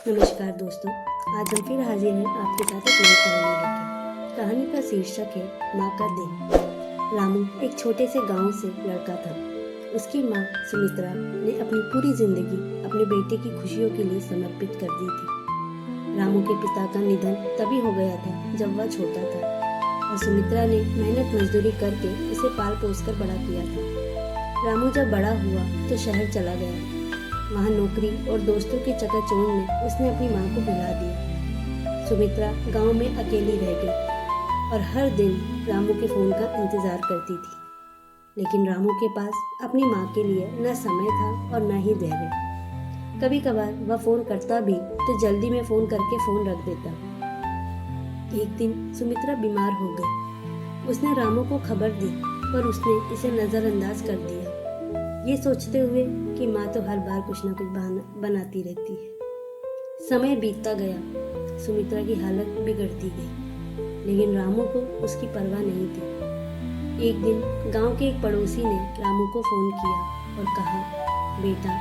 नमस्कार दोस्तों, आज हम फिर हाजिर हैं आपके साथ एक नई कहानी लेकर। कहानी का शीर्षक है माँ का दिल। रामू एक छोटे से गांव से लड़का था। उसकी माँ सुमित्रा ने अपनी पूरी जिंदगी अपने बेटे की खुशियों के लिए समर्पित कर दी थी। रामू के पिता का निधन तभी हो गया था जब वह छोटा था और सुमित्रा ने मेहनत मजदूरी करके उसे पाल पोस कर बड़ा किया था। रामू जब बड़ा हुआ तो शहर चला गया। वहाँ नौकरी और दोस्तों के चकाचौंध में उसने अपनी माँ को भुला दिया। सुमित्रा गांव में अकेली रह गई और हर दिन रामू के फ़ोन का इंतज़ार करती थी। लेकिन रामू के पास अपनी माँ के लिए न समय था और न ही धैर्य। कभी कभार वह फ़ोन करता भी तो जल्दी में फ़ोन करके फ़ोन रख देता। एक दिन सुमित्रा बीमार हो गई। उसने रामू को खबर दी पर उसने इसे नज़रअंदाज कर दिया, ये सोचते हुए कि माँ तो हर बार कुछ ना कुछ बहाना बनाती रहती है। समय बीतता गया, सुमित्रा की हालत बिगड़ती गई, लेकिन रामू को उसकी परवाह नहीं थी। एक दिन गांव के एक पड़ोसी ने रामू को फ़ोन किया और कहा, बेटा,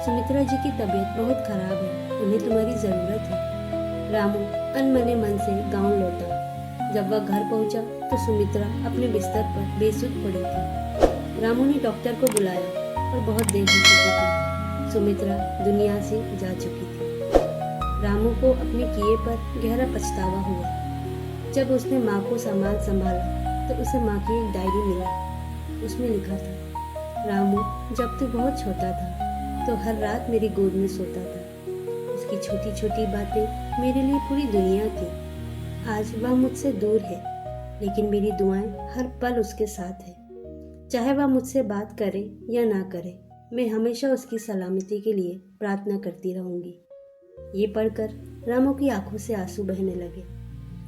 सुमित्रा जी की तबीयत बहुत खराब है, उन्हें तुम्हारी ज़रूरत है। रामू अनमने मन से गांव लौटा। जब वह घर पहुंचा तो सुमित्रा अपने बिस्तर पर बेसुध पड़ी थी। रामू ने डॉक्टर को बुलाया और बहुत देर हो चुकी थी। सुमित्रा दुनिया से जा चुकी थी। रामू को अपने किए पर गहरा पछतावा हुआ। जब उसने माँ को सामान संभाला तो उसे माँ की एक डायरी मिली। उसमें लिखा था, रामू, जब तू बहुत छोटा था तो हर रात मेरी गोद में सोता था। उसकी छोटी छोटी बातें मेरे लिए पूरी दुनिया थी। आज वह मुझसे दूर है, लेकिन मेरी दुआएं हर पल उसके साथ है। चाहे वह मुझसे बात करे या ना करे, मैं हमेशा उसकी सलामती के लिए प्रार्थना करती रहूंगी। ये पढ़कर रामू की आंखों से आंसू बहने लगे।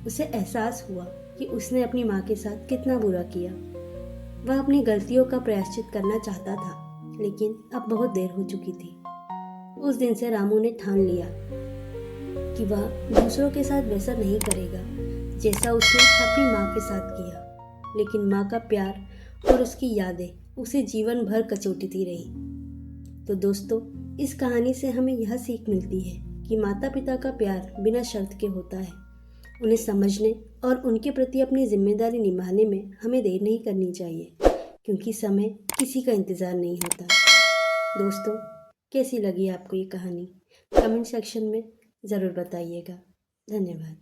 उसे एहसास हुआ कि उसने अपनी माँ के साथ कितना बुरा किया। वह अपनी गलतियों का प्रायश्चित करना चाहता था, लेकिन अब बहुत देर हो चुकी थी। उस दिन से रामू ने ठान लिया कि वह दूसरों के साथ वैसा नहीं करेगा जैसा उसने अपनी माँ के साथ किया। लेकिन माँ का प्यार और उसकी यादें उसे जीवन भर कचोटती रही। तो दोस्तों, इस कहानी से हमें यह सीख मिलती है कि माता पिता का प्यार बिना शर्त के होता है। उन्हें समझने और उनके प्रति अपनी जिम्मेदारी निभाने में हमें देर नहीं करनी चाहिए, क्योंकि समय किसी का इंतज़ार नहीं होता। दोस्तों, कैसी लगी आपको ये कहानी? कमेंट सेक्शन में ज़रूर बताइएगा। धन्यवाद।